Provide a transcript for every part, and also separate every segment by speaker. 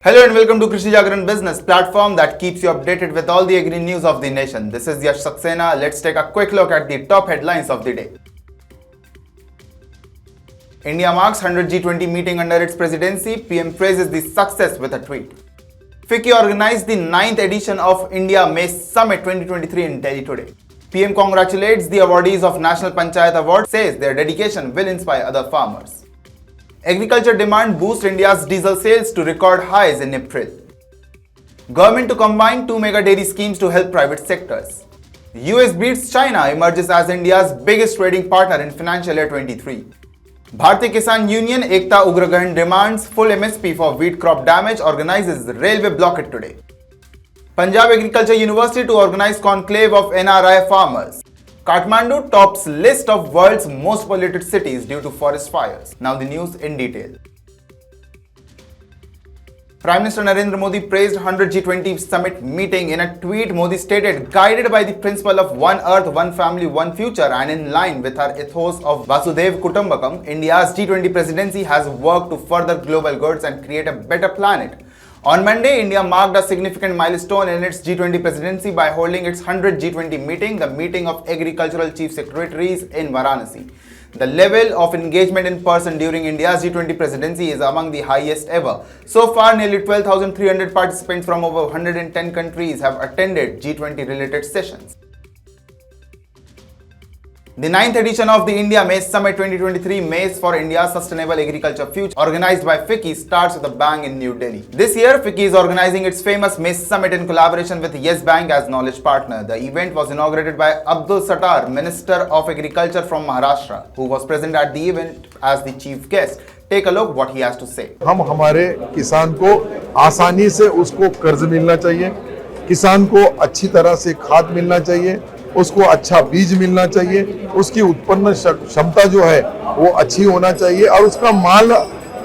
Speaker 1: Hello and welcome to Krishi Jagran Business, platform that keeps you updated with all the agri news of the nation. This is Yash Saxena. Let's take a quick look at the top headlines of the day. India marks 100th G20 meeting under its presidency. PM praises the success with a tweet. FICCI organized the 9th edition of India Maize Summit 2023 in Delhi today. PM congratulates the awardees of National Panchayat Award, says their dedication will inspire other farmers. Agriculture demand boosts India's diesel sales to record highs in April. Government to combine two mega dairy schemes to help private sectors. US beats China, emerges as India's biggest trading partner in financial year 23. Bharatiya Kisan Union Ekta Ugrahan demands full MSP for wheat crop damage, organizes railway blockade today. Punjab Agriculture University to organize conclave of NRI farmers. Kathmandu tops list of world's most polluted cities due to forest fires. Now the news in detail. Prime Minister Narendra Modi praised 100th G20 Summit meeting. In a tweet, Modi stated, guided by the principle of one earth, one family, one future and in line with our ethos of Vasudhaiva Kutumbakam, India's G20 presidency has worked to further global goods and create a better planet. On Monday, India marked a significant milestone in its G20 presidency by holding its 100th G20 meeting, the meeting of agricultural chief secretaries in Varanasi. The level of engagement in person during India's G20 presidency is among the highest ever. So far, nearly 12,300 participants from over 110 countries have attended G20 related sessions. The 9th edition of the India Maize Summit 2023 Maize for India's Sustainable Agriculture Future, organized by FICCI, starts with a bang in New Delhi. This year, FICCI is organizing its famous Maize Summit in collaboration with Yes Bank as knowledge partner. The event was inaugurated by Abdul Sattar, Minister of Agriculture from Maharashtra, who was present at the event as the chief guest. Take a look what he has to say.
Speaker 2: हम हमारे किसान को आसानी से उसको कर्ज मिलना चाहिए, किसान को अच्छी तरह से खाद मिलना चाहिए, उसको अच्छा बीज मिलना चाहिए, उसकी उत्पन्न क्षमता जो है वो अच्छी होना चाहिए और उसका माल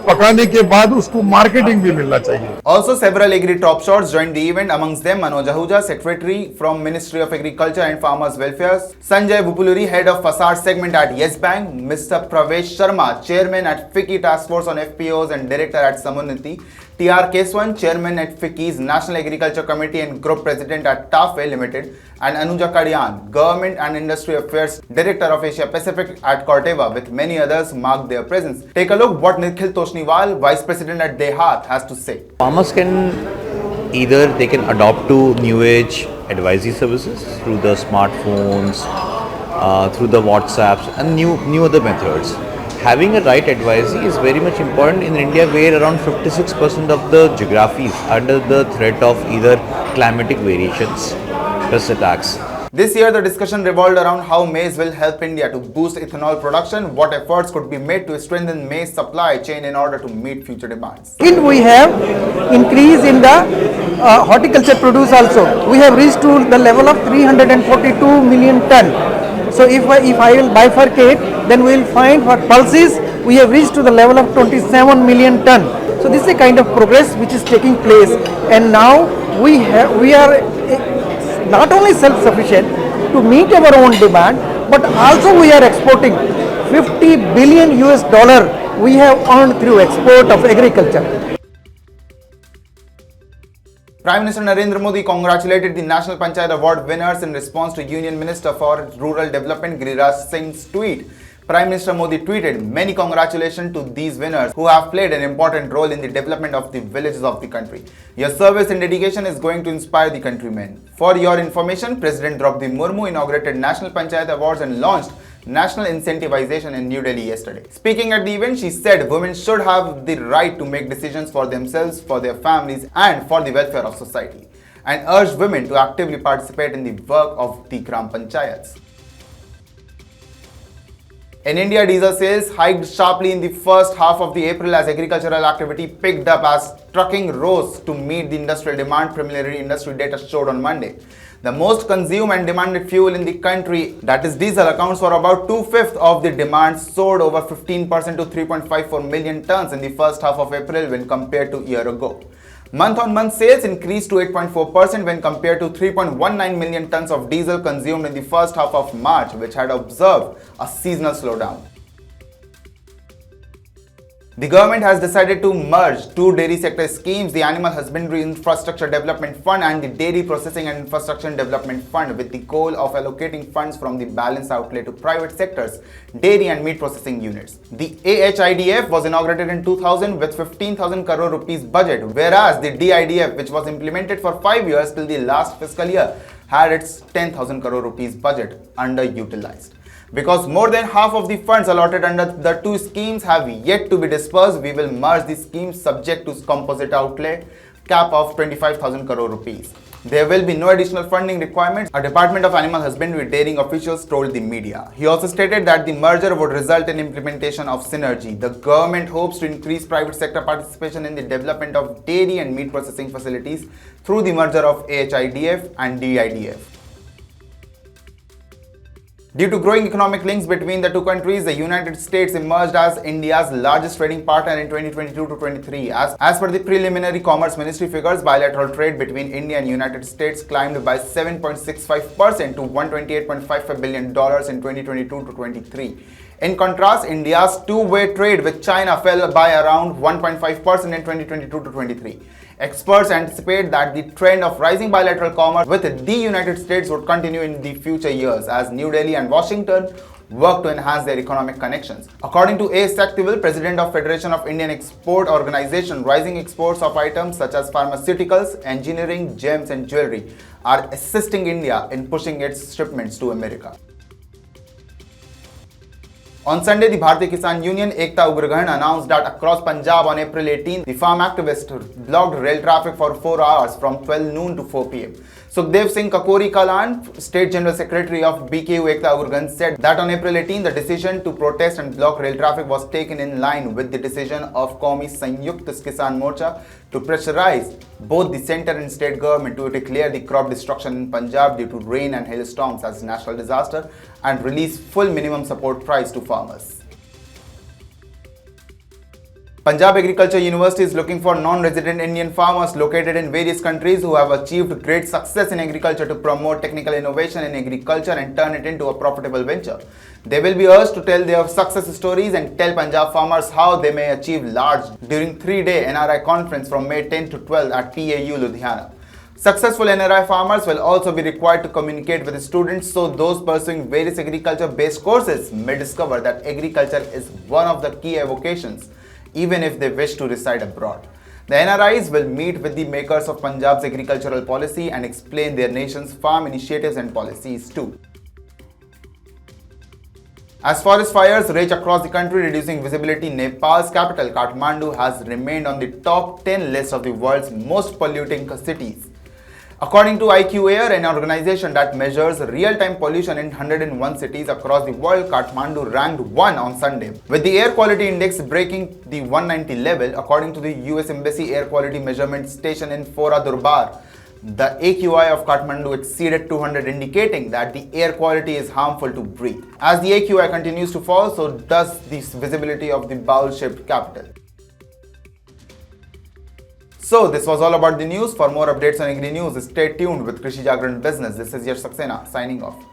Speaker 2: पकाने के बाद उसको मार्केटिंग भी मिलना चाहिए.
Speaker 1: Also, several agri top shots joined the event. Amongst them, Manoj Ahuja, Secretary from Ministry of Agriculture and Farmers Welfare, Sanjay Vupuluri, Head of Facade Segment at Yes Bank, Mr. Pravesh Sharma, Chairman at FICCI Task Force on FPOs and Director at Samunati, T.R. Keswan, Chairman at FICCI's National Agriculture Committee and Group President at TAFE Limited, and Anuja Kadian, Government and Industry Affairs Director of Asia Pacific at Corteva, with many others marked their presence. Take a look what Nikhil Toshniwal, Vice President at Dehat, has to say.
Speaker 3: Farmers can they can adopt to new age advisory services through the smartphones, through the WhatsApps and new other methods. Having a right advisory is very much important in India, where around 56% of the geography is under the threat of either climatic variations, pest attacks.
Speaker 1: This year, the discussion revolved around how maize will help India to boost ethanol production, what efforts could be made to strengthen maize supply chain in order to meet future demands.
Speaker 4: We have increase in the horticulture produce also. We have reached to the level of 342 million ton. So if I will bifurcate, then we will find for pulses we have reached to the level of 27 million ton. So this is a kind of progress which is taking place, and now we are not only self-sufficient to meet our own demand, but also we are exporting $50 billion we have earned through export of agriculture.
Speaker 1: Prime Minister Narendra Modi congratulated the National Panchayat Award winners in response to Union Minister for Rural Development Giriraj Singh's tweet. Prime Minister Modi tweeted, many congratulations to these winners who have played an important role in the development of the villages of the country. Your service and dedication is going to inspire the countrymen. For your information, President Draupadi Murmu inaugurated National Panchayat Awards and launched national incentivization in New Delhi yesterday. Speaking at the event, she said women should have the right to make decisions for themselves, for their families and for the welfare of society, and urged women to actively participate in the work of the Gram Panchayats. In India, diesel sales hiked sharply in the first half of the April as agricultural activity picked up as trucking rose to meet the industrial demand, preliminary industry data showed on Monday. The most consumed and demanded fuel in the country, that is diesel, accounts for about 2/5 of the demand, soared over 15% to 3.54 million tons in the first half of April when compared to a year ago. Month-on-month sales increased to 8.4% when compared to 3.19 million tons of diesel consumed in the first half of March, which had observed a seasonal slowdown. The government has decided to merge two dairy sector schemes, the Animal Husbandry Infrastructure Development Fund and the Dairy Processing and Infrastructure Development Fund, with the goal of allocating funds from the balance outlay to private sectors, dairy and meat processing units. The AHIDF was inaugurated in 2000 with 15,000 crore rupees budget, whereas the DIDF, which was implemented for 5 years till the last fiscal year, had its 10,000 crore rupees budget underutilized. Because more than half of the funds allotted under the two schemes have yet to be dispersed, we will merge the schemes subject to composite outlay cap of 25,000 crore rupees. There will be no additional funding requirements, a Department of Animal Husbandry dairying officials told the media. He also stated that the merger would result in implementation of synergy. The government hopes to increase private sector participation in the development of dairy and meat processing facilities through the merger of AHIDF and DIDF. Due to growing economic links between the two countries, the United States emerged as India's largest trading partner in 2022-23. As per the preliminary Commerce Ministry figures, bilateral trade between India and United States climbed by 7.65% to $128.55 billion in 2022-23. In contrast, India's two-way trade with China fell by around 1.5% in 2022-23. Experts anticipate that the trend of rising bilateral commerce with the United States would continue in the future years as New Delhi and Washington work to enhance their economic connections. According to A. Sakthival, President of Federation of Indian Export Organization, rising exports of items such as pharmaceuticals, engineering, gems and jewelry are assisting India in pushing its shipments to America. On Sunday, the Bharatiya Kisan Union Ekta Ugrahan announced that across Punjab on April 18, the farm activists blocked rail traffic for 4 hours from 12 noon to 4 p.m. Sukhdev Singh Kakori Kalan, State General Secretary of BKU Ekta Ugrahan, said that on April 18, the decision to protest and block rail traffic was taken in line with the decision of Qaumi Sanyukt Kisan Morcha to pressurize both the centre and state government to declare the crop destruction in Punjab due to rain and hailstorms as national disaster and release full minimum support price to farmers. Punjab Agriculture University is looking for non-resident Indian farmers located in various countries who have achieved great success in agriculture to promote technical innovation in agriculture and turn it into a profitable venture. They will be urged to tell their success stories and tell Punjab farmers how they may achieve large during 3-day NRI conference from May 10 to 12 at PAU Ludhiana. Successful NRI farmers will also be required to communicate with students so those pursuing various agriculture-based courses may discover that agriculture is one of the key vocations, even if they wish to reside abroad. The NRIs will meet with the makers of Punjab's agricultural policy and explain their nation's farm initiatives and policies too. As forest fires rage across the country, reducing visibility, Nepal's capital, Kathmandu, has remained on the top 10 list of the world's most polluting cities. According to IQ Air, an organization that measures real-time pollution in 101 cities across the world, Kathmandu ranked 1 on Sunday, with the air quality index breaking the 190 level. According to the US Embassy Air Quality Measurement Station in Fora Durbar, the AQI of Kathmandu exceeded 200, indicating that the air quality is harmful to breathe. As the AQI continues to fall, so does the visibility of the bowl-shaped capital. So this was all about the news. For more updates on Agri News, stay tuned with Krishi Jagran Business. This is your Saxena signing off.